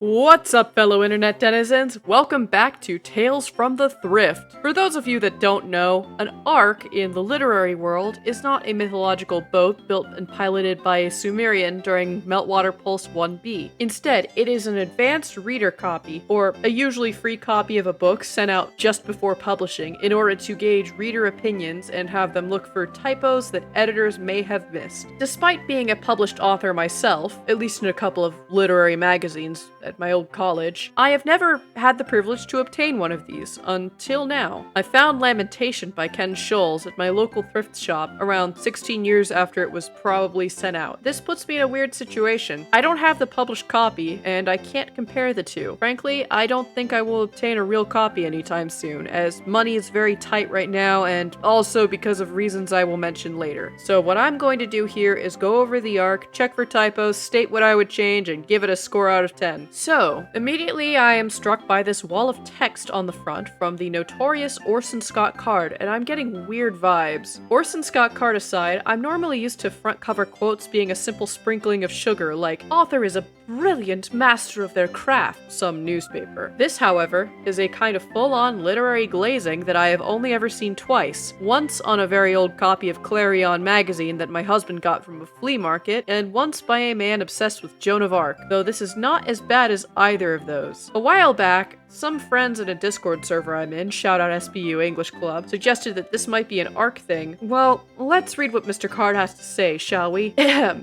What's up, fellow internet denizens? Welcome back to Tales from the Thrift. For those of you that don't know, an ark in the literary world is not a mythological boat built and piloted by a Sumerian during Meltwater Pulse 1b. Instead, it is an advanced reader copy, or a usually free copy of a book sent out just before publishing in order to gauge reader opinions and have them look for typos that editors may have missed. Despite being a published author myself, at least in a couple of literary magazines, at my old college, I have never had the privilege to obtain one of these, until now. I found Lamenting by Ken Scholes at my local thrift shop around 16 years after it was probably sent out. This puts me in a weird situation. I don't have the published copy, and I can't compare the two. Frankly, I don't think I will obtain a real copy anytime soon, as money is very tight right now, and also because of reasons I will mention later. So what I'm going to do here is go over the arc, check for typos, state what I would change, and give it a score out of 10. So, immediately I am struck by this wall of text on the front from the notorious Orson Scott Card, and I'm getting weird vibes. Orson Scott Card aside, I'm normally used to front cover quotes being a simple sprinkling of sugar, like, "Author is a brilliant master of their craft," some newspaper. This, however, is a kind of full-on literary glazing that I have only ever seen twice. Once on a very old copy of Clarion magazine that my husband got from a flea market, and once by a man obsessed with Joan of Arc, though this is not as bad as either of those. A while back, some friends in a Discord server I'm in, shout out SBU English Club, suggested that this might be an arc thing. Well, let's read what Mr. Card has to say, shall we?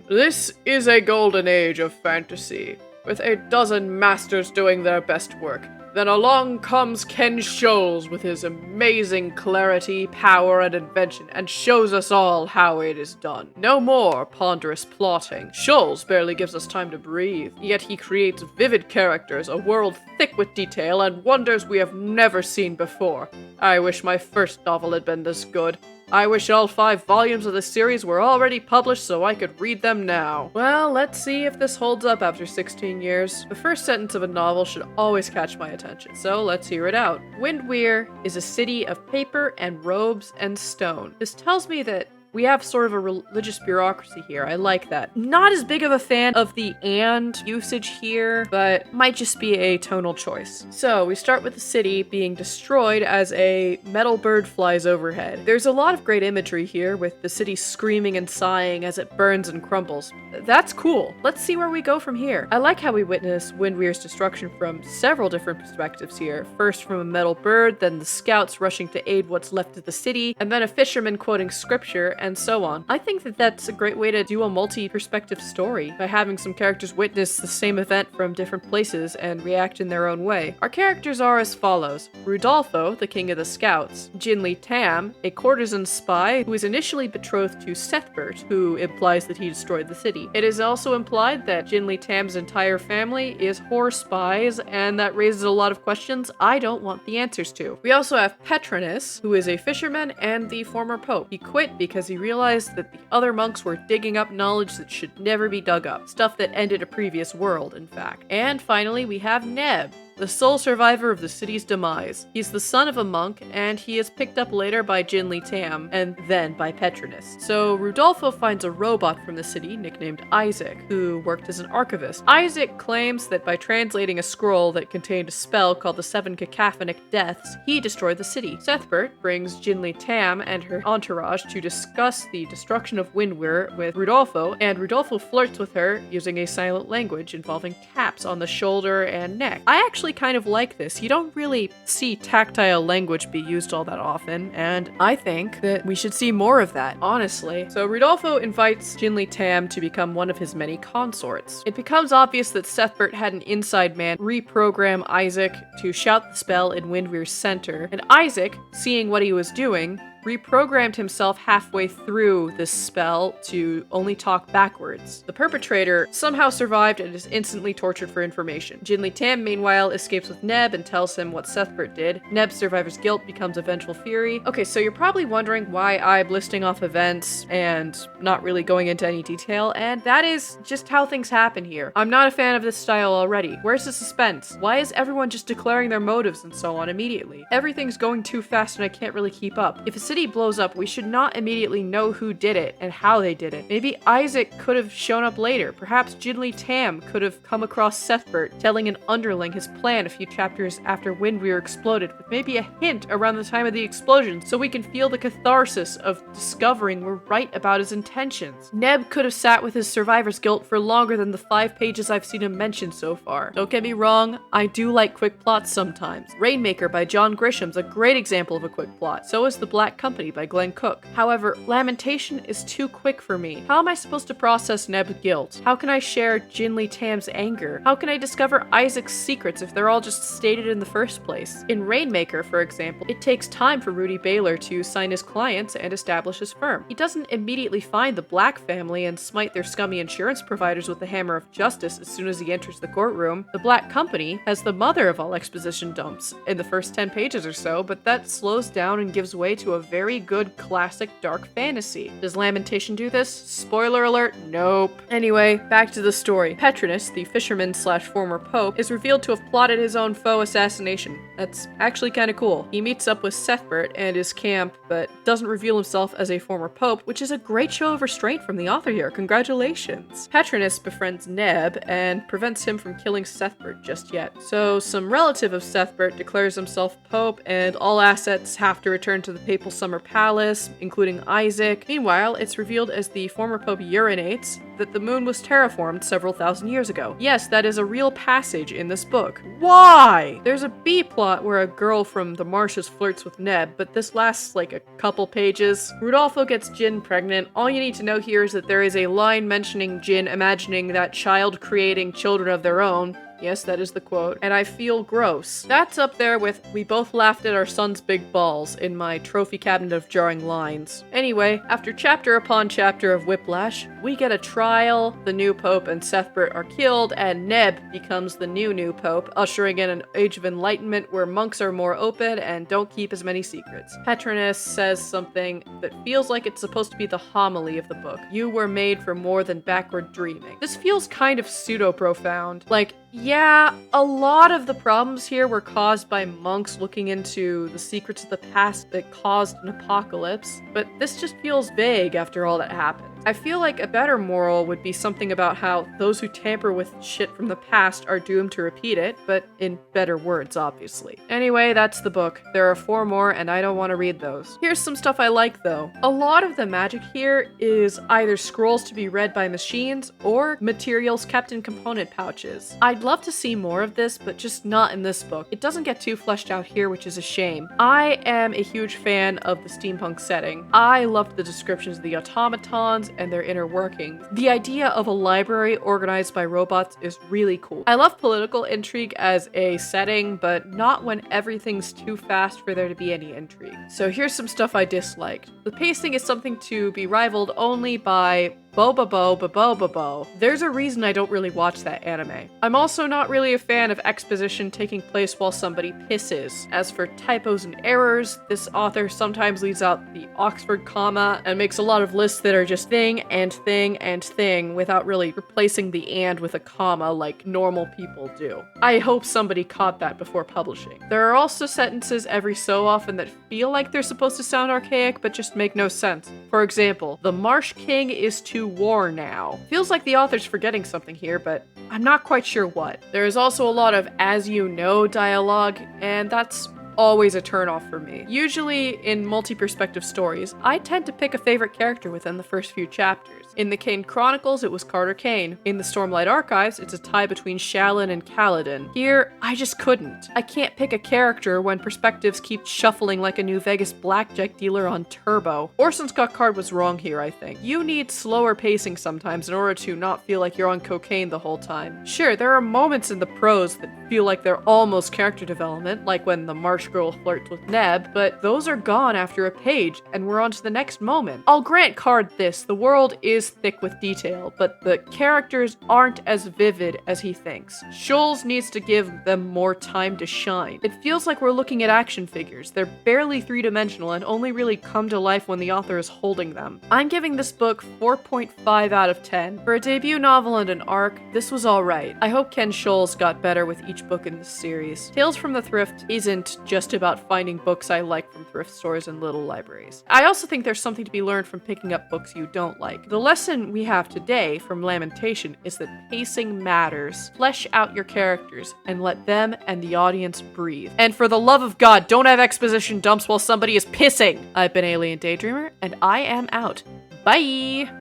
This is a golden age of fantasy, with a dozen masters doing their best work. Then along comes Ken Scholes with his amazing clarity, power, and invention, and shows us all how it is done. No more ponderous plotting. Scholes barely gives us time to breathe, yet he creates vivid characters, a world thick with detail, and wonders we have never seen before. I wish my first novel had been this good. I wish all 5 volumes of the series were already published so I could read them now. Well, let's see if this holds up after 16 years. The first sentence of a novel should always catch my attention, so let's hear it out. Windweir is a city of paper and robes and stone. This tells me that we have sort of a religious bureaucracy here. I like that. Not as big of a fan of the "and" usage here, but might just be a tonal choice. So we start with the city being destroyed as a metal bird flies overhead. There's a lot of great imagery here, with the city screaming and sighing as it burns and crumbles. That's cool. Let's see where we go from here. I like how we witness Windweir's destruction from several different perspectives here. First from a metal bird, then the scouts rushing to aid what's left of the city, and then a fisherman quoting scripture, and so on. I think that that's a great way to do a multi-perspective story, by having some characters witness the same event from different places and react in their own way. Our characters are as follows. Rudolfo, the king of the scouts. Jinli Tam, a courtesan spy who is initially betrothed to Sethbert, who implies that he destroyed the city. It is also implied that Jinli Tam's entire family is whore spies, and that raises a lot of questions I don't want the answers to. We also have Petronus, who is a fisherman and the former pope. He quit because he realized that the other monks were digging up knowledge that should never be dug up. Stuff that ended a previous world, in fact. And finally, we have Neb, the sole survivor of the city's demise. He's the son of a monk, and he is picked up later by Jinli Tam, and then by Petronus. So Rudolfo finds a robot from the city nicknamed Isaac, who worked as an archivist. Isaac claims that by translating a scroll that contained a spell called the 7 Cacophonic Deaths, he destroyed the city. Sethbert brings Jinli Tam and her entourage to discuss the destruction of Windweir with Rudolfo, and Rudolfo flirts with her using a silent language involving taps on the shoulder and neck. I actually kind of like this. You don't really see tactile language be used all that often, and I think that we should see more of that, honestly. So Rudolfo invites Jinli Tam to become one of his many consorts. It becomes obvious that Sethbert had an inside man reprogram Isaac to shout the spell in Windweir's center, and Isaac, seeing what he was doing, reprogrammed himself halfway through this spell to only talk backwards. The perpetrator somehow survived and is instantly tortured for information. Jinli Tam, meanwhile, escapes with Neb and tells him what Sethbert did. Neb's survivor's guilt becomes a vengeful fury. Okay, so you're probably wondering why I'm listing off events and not really going into any detail, and that is just how things happen here. I'm not a fan of this style already. Where's the suspense? Why is everyone just declaring their motives and so on immediately? Everything's going too fast and I can't really keep up. If a city blows up, we should not immediately know who did it and how they did it. Maybe Isaac could have shown up later. Perhaps Jinli Tam could have come across Sethbert, telling an underling his plan a few chapters after Windweir exploded, with maybe a hint around the time of the explosion so we can feel the catharsis of discovering we're right about his intentions. Neb could have sat with his survivor's guilt for longer than the 5 pages I've seen him mention so far. Don't get me wrong, I do like quick plots sometimes. Rainmaker by John Grisham's a great example of a quick plot. So is The Black Company by Glenn Cook. However, Lamentation is too quick for me. How am I supposed to process Neb's guilt? How can I share Jinli Tam's anger? How can I discover Isaac's secrets if they're all just stated in the first place? In Rainmaker, for example, it takes time for Rudy Baylor to sign his clients and establish his firm. He doesn't immediately find the Black family and smite their scummy insurance providers with the hammer of justice as soon as he enters the courtroom. The Black Company has the mother of all exposition dumps in the first 10 pages or so, but that slows down and gives way to a very good classic dark fantasy. Does Lamentation do this? Spoiler alert, nope. Anyway, back to the story. Petronus, the fisherman/former pope, is revealed to have plotted his own faux assassination. That's actually kind of cool. He meets up with Sethbert and his camp, but doesn't reveal himself as a former pope, which is a great show of restraint from the author here. Congratulations. Petronus befriends Neb and prevents him from killing Sethbert just yet. So some relative of Sethbert declares himself pope, and all assets have to return to the papal summer palace, including Isaac. Meanwhile, it's revealed as the former pope urinates that the moon was terraformed several thousand years ago. Yes, that is a real passage in this book. Why? There's a B-plot where a girl from the marshes flirts with Neb, but this lasts like a couple pages. Rudolfo gets Jin pregnant. All you need to know here is that there is a line mentioning Jin imagining that child creating children of their own. Yes, that is the quote. And I feel gross. That's up there with "we both laughed at our son's big balls" in my trophy cabinet of jarring lines. Anyway, after chapter upon chapter of whiplash, we get a trial, the new pope and Sethbert are killed, and Neb becomes the new pope, ushering in an age of enlightenment where monks are more open and don't keep as many secrets. Petronus says something that feels like it's supposed to be the homily of the book. You were made for more than backward dreaming. This feels kind of pseudo-profound. Like, yeah, a lot of the problems here were caused by monks looking into the secrets of the past that caused an apocalypse, but this just feels vague after all that happened. I feel like a better moral would be something about how those who tamper with shit from the past are doomed to repeat it, but in better words, obviously. Anyway, that's the book. There are 4 more, and I don't want to read those. Here's some stuff I like, though. A lot of the magic here is either scrolls to be read by machines or materials kept in component pouches. I'd love to see more of this, but just not in this book. It doesn't get too fleshed out here, which is a shame. I am a huge fan of the steampunk setting. I loved the descriptions of the automatons and their inner workings. The idea of a library organized by robots is really cool. I love political intrigue as a setting, but not when everything's too fast for there to be any intrigue. So here's some stuff I disliked. The pacing is something to be rivaled only by Bo. There's a reason I don't really watch that anime. I'm also not really a fan of exposition taking place while somebody pisses. As for typos and errors, this author sometimes leaves out the Oxford comma and makes a lot of lists that are just thing and thing and thing without really replacing the and with a comma like normal people do. I hope somebody caught that before publishing. There are also sentences every so often that feel like they're supposed to sound archaic but just make no sense. For example, the Marsh King is to war now. Feels like the author's forgetting something here, but I'm not quite sure what. There is also a lot of as you know dialogue, and that's always a turnoff for me. Usually in multi-perspective stories, I tend to pick a favorite character within the first few chapters. In the Kane Chronicles, it was Carter Kane. In the Stormlight Archives, it's a tie between Shalyn and Kaladin. Here, I just couldn't. I can't pick a character when perspectives keep shuffling like a New Vegas blackjack dealer on turbo. Orson Scott Card was wrong here, I think. You need slower pacing sometimes in order to not feel like you're on cocaine the whole time. Sure, there are moments in the prose that feel like they're almost character development, like when the Marsh girl flirts with Neb, but those are gone after a page, and we're on to the next moment. I'll grant Card this, the world is thick with detail, but the characters aren't as vivid as he thinks. Scholes needs to give them more time to shine. It feels like we're looking at action figures. They're barely 3-dimensional and only really come to life when the author is holding them. I'm giving this book 4.5 out of 10. For a debut novel and an arc, this was alright. I hope Ken Scholes got better with each book in this series. Tales from the Thrift isn't just just about finding books I like from thrift stores and little libraries. I also think there's something to be learned from picking up books you don't like. The lesson we have today from Lamentation is that pacing matters. Flesh out your characters and let them and the audience breathe. And for the love of God, don't have exposition dumps while somebody is pissing. I've been Alien Daydreamer, and I am out. Bye!